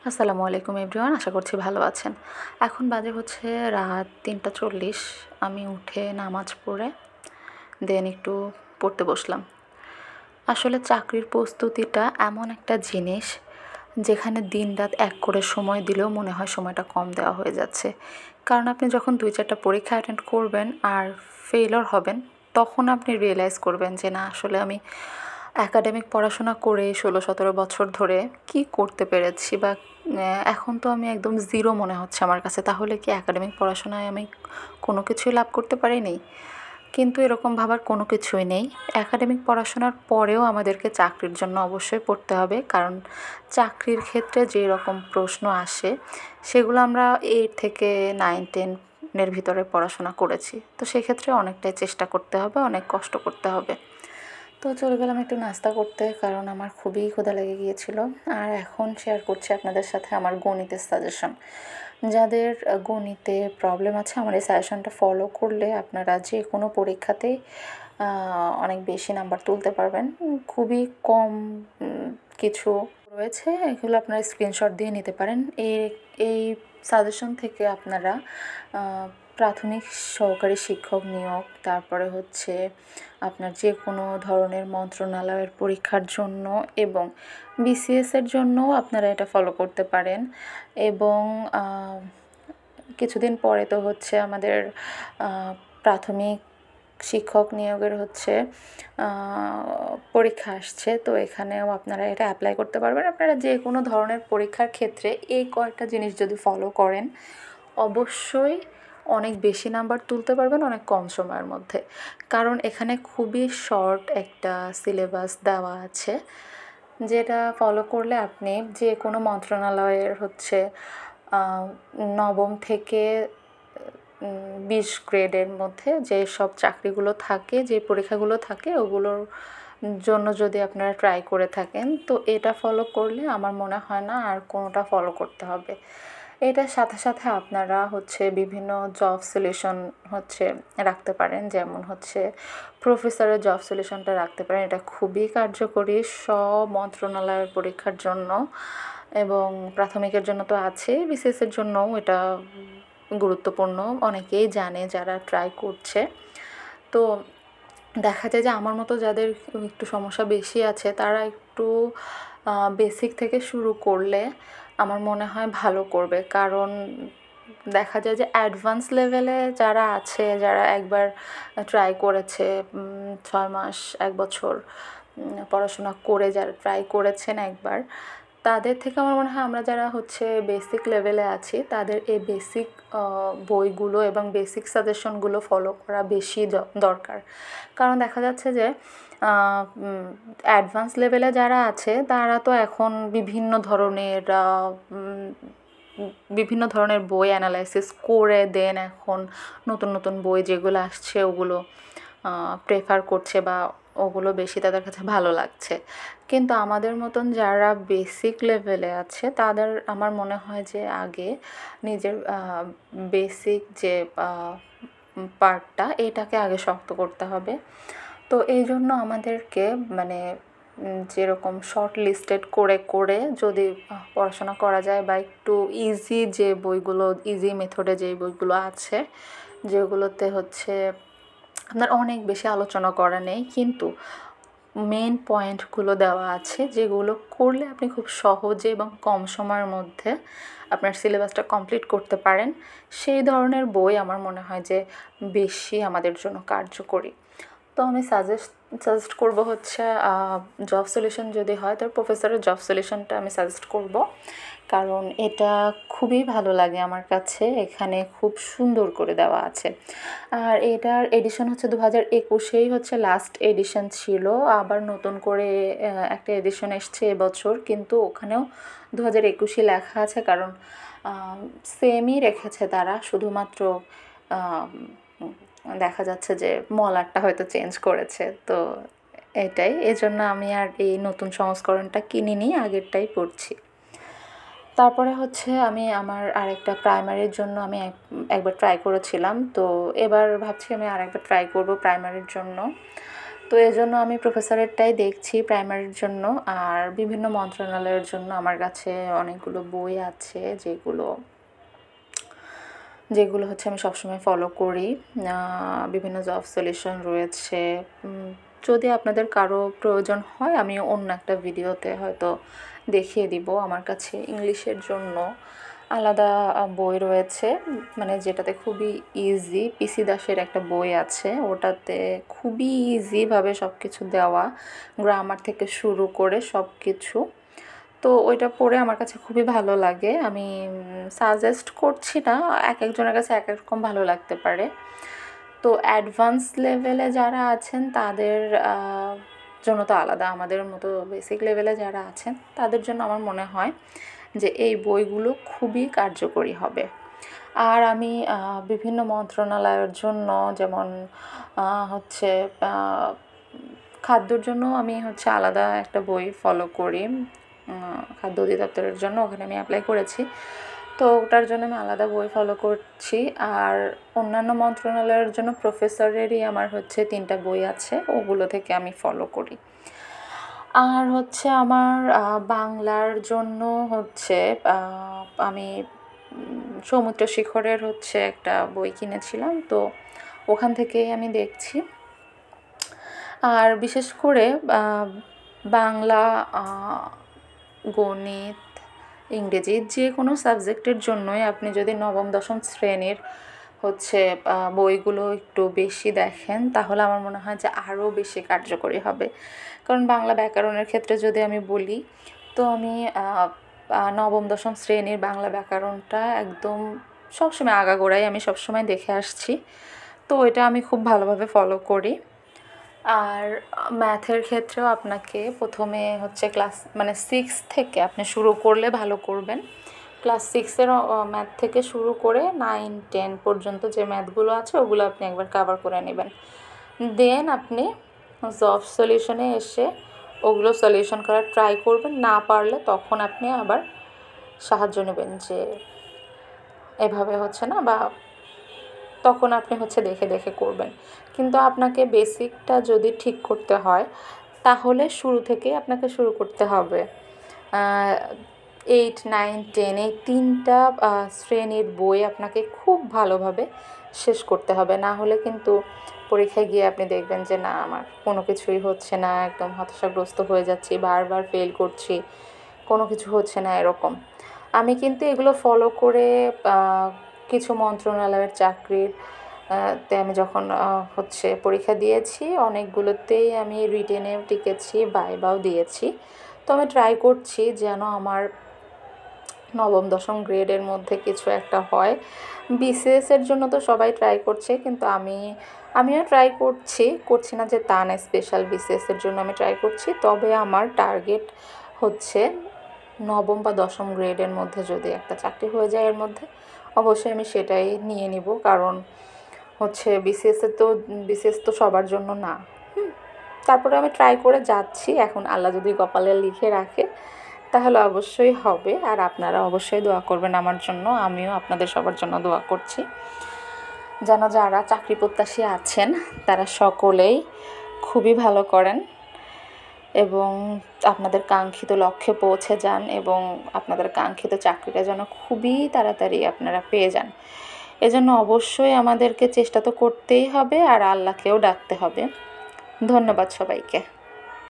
আসসালামু আলাইকুম এভরিওয়ান, আশা করছি ভালো আছেন। এখন বাজে হচ্ছে রাত ৩টা ৪০। আমি উঠে নামাজ পড়ে দেন একটু পড়তে বসলাম। আসলে চাকরির প্রস্তুতিটা এমন একটা জিনিস যেখানে দিনরাত এক করে সময় দিলেও মনে হয় সময়টা কম দেওয়া হয়ে যাচ্ছে। কারণ আপনি যখন ২-৪টা পরীক্ষা অ্যাটেন্ড করবেন আর ফেইলিওর হবেন, তখন আপনি রিয়েলাইজ করবেন যে না, আসলে আমি একাডেমিক পড়াশোনা করে ১৬-১৭ বছর ধরে কি করতে পেরেছি, বা এখন তো আমি একদম জিরো মনে হচ্ছে আমার কাছে। তাহলে কি একাডেমিক পড়াশোনায় আমি কোনো কিছুই লাভ করতে পারিনি? কিন্তু এরকম ভাবার কোনো কিছুই নেই। একাডেমিক পড়াশোনার পরেও আমাদেরকে চাকরির জন্য অবশ্যই পড়তে হবে, কারণ চাকরির ক্ষেত্রে যেই রকম প্রশ্ন আসে সেগুলো আমরা 8 থেকে 9-10 এর ভিতরে পড়াশোনা করেছি। তো সেক্ষেত্রে অনেকটাই চেষ্টা করতে হবে, অনেক কষ্ট করতে হবে। তো চলে গেলাম একটু নাস্তা করতে, কারণ আমার খুবই ক্ষুধা লেগে গিয়েছিল। আর এখন শেয়ার করছি আপনাদের সাথে আমার গণিতের সাজেশন। যাদের গণিতে প্রবলেম আছে, আমার এই সাজেশনটা ফলো করলে আপনারা যে কোনো পরীক্ষাতেই অনেক বেশি নাম্বার তুলতে পারবেন। খুবই কম কিছু রয়েছে, এগুলো আপনারা স্ক্রিনশট দিয়ে নিতে পারেন। এই সাজেশন থেকে আপনারা প্রাথমিক সহকারী শিক্ষক নিয়োগ, তারপরে হচ্ছে আপনার যে কোনো ধরনের মন্ত্রণালয়ের পরীক্ষার জন্য এবং বিসিএসের জন্যও আপনারা এটা ফলো করতে পারেন। এবং কিছুদিন পরে তো হচ্ছে আমাদের প্রাথমিক শিক্ষক নিয়োগের হচ্ছে পরীক্ষা আসছে। তো এখানেও আপনারা এটা অ্যাপ্লাই করতে পারবেন। আপনারা যে কোনো ধরনের পরীক্ষার ক্ষেত্রে এই কয়েকটা জিনিস যদি ফলো করেন, অবশ্যই অনেক বেশি নাম্বার তুলতে পারবেন অনেক কম সময়ের মধ্যে। কারণ এখানে খুবই শর্ট একটা সিলেবাস দেওয়া আছে, যেটা ফলো করলে আপনি যে কোনো মন্ত্রণালয়ের হচ্ছে নবম থেকে 20 গ্রেডের মধ্যে যে সব চাকরিগুলো থাকে, যে পরীক্ষাগুলো থাকে, ওগুলোর জন্য যদি আপনারা ট্রাই করে থাকেন, তো এটা ফলো করলে আমার মনে হয় না আর কোনোটা ফলো করতে হবে। এটার সাথে সাথে আপনারা হচ্ছে বিভিন্ন জব সলিউশন হচ্ছে রাখতে পারেন, যেমন হচ্ছে প্রফেসরের জব সলিউশনটা রাখতে পারেন। এটা খুবই কার্যকরী সব মন্ত্রণালয়ের পরীক্ষার জন্য, এবং প্রাথমিকের জন্য তো আছেই, বিসিএসের জন্যও এটা গুরুত্বপূর্ণ। অনেকেই জানে যারা ট্রাই করছে। তো দেখা যায় যে আমার মতো যাদের একটু সমস্যা বেশি আছে, তারা একটু বেসিক থেকে শুরু করলে আমার মনে হয় ভালো করবে। কারণ দেখা যায় যে অ্যাডভান্স লেভেলে যারা আছে, যারা একবার ট্রাই করেছে ৬ মাস ১ বছর পড়াশোনা করে যারা ট্রাই করেছেন একবার, তাদের থেকে আমার মনে হয় আমরা যারা হচ্ছে বেসিক লেভেলে আছি, তাদের এই বেসিক বইগুলো এবং বেসিক সাজেশনগুলো ফলো করা বেশি দরকার। কারণ দেখা যাচ্ছে যে অ্যাডভান্স লেভেলে যারা আছে তারা তো এখন বিভিন্ন ধরনের বই অ্যানালাইসিস করে দেন এখন নতুন নতুন বই যেগুলো আসছে ওগুলো প্রেফার করছে, বা ওগুলো বেশি তাদের কাছে ভালো লাগছে। কিন্তু আমাদের মতন যারা বেসিক লেভেলে আছে তাদের আমার মনে হয় যে আগে নিজের বেসিক যে পার্টটা, এটাকে আগে শক্ত করতে হবে। তো এই জন্য আমাদেরকে মানে যেরকম শর্ট লিস্টেড করে করে যদি পড়াশোনা করা যায়, বা একটু ইজি যে বইগুলো, ইজি মেথডে যে বইগুলো আছে, যেগুলোতে হচ্ছে আপনার অনেক বেশি আলোচনা করা নেই, কিন্তু মেন পয়েন্টগুলো দেওয়া আছে, যেগুলো করলে আপনি খুব সহজে এবং কম সময়ের মধ্যে আপনার সিলেবাসটা কমপ্লিট করতে পারেন, সেই ধরনের বই আমার মনে হয় যে বেশি আমাদের জন্য কার্যকরী। তো আমি সাজেস্ট করব হচ্ছে জব সলিউশন যদি হয়, তো প্রফেসরের জব সলিউশনটা আমি সাজেস্ট করব। কারণ এটা খুবই ভালো লাগে আমার কাছে, এখানে খুব সুন্দর করে দেওয়া আছে। আর এটার এডিশন হচ্ছে 2021-এই হচ্ছে লাস্ট এডিশন ছিল। আবার নতুন করে একটা এডিশন এসছে এবছর, কিন্তু ওখানেও 2021-ই লেখা আছে। কারণ সেমই রেখেছে তারা, শুধুমাত্র দেখা যাচ্ছে যে মলারটা হয়তো চেঞ্জ করেছে। তো এটাই, এজন্য আমি আর এই নতুন সংস্করণটা কিনিনি, আগেরটাই পড়ছি। তারপরে হচ্ছে আমি আমার আরেকটা প্রাইমারির জন্য আমি একবার ট্রাই করেছিলাম। তো এবার ভাবছি আমি আরেকবার ট্রাই করব প্রাইমারির জন্য। তো তো এজন্য আমি প্রফেসরেরটাই দেখছি প্রাইমারির জন্য। আর বিভিন্ন মন্ত্রণালয়ের জন্য আমার কাছে অনেকগুলো বই আছে যেগুলো যেগুলো হচ্ছে আমি সবসময় ফলো করি। বিভিন্ন জব সলিউশন রয়েছে। যদি আপনাদের কারো প্রয়োজন হয় আমি অন্য একটা ভিডিওতে হয়তো দেখিয়ে দিব। আমার কাছে ইংলিশের জন্য আলাদা বই রয়েছে, মানে যেটাতে খুবই ইজি। পিসি দাসের একটা বই আছে, ওটাতে খুবই ইজিভাবে সব কিছু দেওয়া, গ্রামার থেকে শুরু করে সব কিছু। তো ওইটা পড়ে আমার কাছে খুবই ভালো লাগে। আমি সাজেস্ট করছি না, এক একজনের কাছে এক এক রকম ভালো লাগতে পারে। তো অ্যাডভান্স লেভেলে যারা আছেন তাদের জন্য তো আলাদা, আমাদের মতো বেসিক লেভেলে যারা আছেন তাদের জন্য আমার মনে হয় যে এই বইগুলো খুবই কার্যকরী হবে। আর আমি বিভিন্ন মন্ত্রণালয়ের জন্য, যেমন হচ্ছে খাদ্যর জন্য আমি হচ্ছে আলাদা একটা বই ফলো করি। খাদ্য অধিদপ্তরের জন্য ওখানে আমি অ্যাপ্লাই করেছি, তো ওটার জন্য আমি আলাদা বই ফলো করছি। আর অন্যান্য মন্ত্রণালয়ের জন্য প্রফেসরেরই আমার হচ্ছে 3টা বই আছে, ওগুলো থেকে আমি ফলো করি। আর হচ্ছে আমার বাংলার জন্য হচ্ছে আমি সমুদ্র শিখরের হচ্ছে একটা বই কিনেছিলাম, তো ওখান থেকেই আমি দেখছি। আর বিশেষ করে বাংলা, গণিত, ইংরেজি যে কোনো সাবজেক্টের জন্যই আপনি যদি নবম দশম শ্রেণীর হচ্ছে বইগুলো একটু বেশি দেখেন তাহলে আমার মনে হয় যে আরও বেশি কার্যকরী হবে। কারণ বাংলা ব্যাকরণের ক্ষেত্রে যদি আমি বলি, তো আমি নবম দশম শ্রেণীর বাংলা ব্যাকরণটা একদম সবসময় আগাগোড়াই আমি সবসময় দেখে আসছি, তো এটা আমি খুব ভালোভাবে ফলো করি। আর ম্যাথের ক্ষেত্রেও আপনাকে প্রথমে হচ্ছে ক্লাস 6 থেকে আপনি শুরু করলে ভালো করবেন। ক্লাস 6-এর ম্যাথ থেকে শুরু করে 9, 10 পর্যন্ত যে ম্যাথগুলো আছে ওগুলো আপনি একবার কভার করে নেবেন। দেন আপনি জব সলিউশনে এসে ওগুলো সলিউশন করার ট্রাই করবেন। না পারলে তখন আপনি আবার সাহায্য নেবেন যে এভাবে হচ্ছে না, বা তখন আপনি হচ্ছে দেখে দেখে করবেন। কিন্তু আপনাকে বেসিকটা যদি ঠিক করতে হয় তাহলে শুরু থেকেই আপনাকে শুরু করতে হবে। 8, 9, 10 এই 3টা শ্রেণীর বই আপনাকে খুব ভালোভাবে শেষ করতে হবে। না হলে কিন্তু পরীক্ষায় গিয়ে আপনি দেখবেন যে না, আমার কোনো কিছুই হচ্ছে না, একদম হতাশাগ্রস্ত হয়ে যাচ্ছি, বারবার ফেল করছি, কোনো কিছু হচ্ছে না এরকম। আমি কিন্তু এগুলো ফলো করে কিছু মন্ত্রণালয়ের চাকরির তে আমি যখন হচ্ছে পরীক্ষা দিয়েছি, অনেকগুলোতেই আমি রিটেনেও টিকেছি, ভাইভাও দিয়েছি। তো আমি ট্রাই করছি যেন আমার নবম দশম গ্রেডের মধ্যে কিছু একটা হয়। বিসিএসের জন্য তো সবাই ট্রাই করছে, কিন্তু আমিও ট্রাই করছি না যে তা না, স্পেশাল বিসিএসের জন্য আমি ট্রাই করছি। তবে আমার টার্গেট হচ্ছে নবম বা দশম গ্রেডের মধ্যে যদি একটা চাকরি হয়ে যায় এর মধ্যে, অবশ্যই আমি সেটাই নিয়ে নিব। কারণ হচ্ছে বিসিএস তো সবার জন্য না। তারপরে আমি ট্রাই করে যাচ্ছি, এখন আল্লাহ যদি কপালে লিখে রাখে তাহলে অবশ্যই হবে। আর আপনারা অবশ্যই দোয়া করবেন আমার জন্য, আমিও আপনাদের সবার জন্য দোয়া করছি যেন যারা চাকরি প্রত্যাশী আছেন তারা সকলেই খুবই ভালো করেন এবং আপনাদের কাঙ্ক্ষিত লক্ষ্যে পৌঁছে যান, এবং আপনাদের কাঙ্ক্ষিত চাকরিটা যেন খুবই তাড়াতাড়ি আপনারা পেয়ে যান। এজন্য অবশ্যই আমাদেরকে চেষ্টা তো করতেই হবে আর আল্লাহকেও ডাকতে হবে। ধন্যবাদ সবাইকে।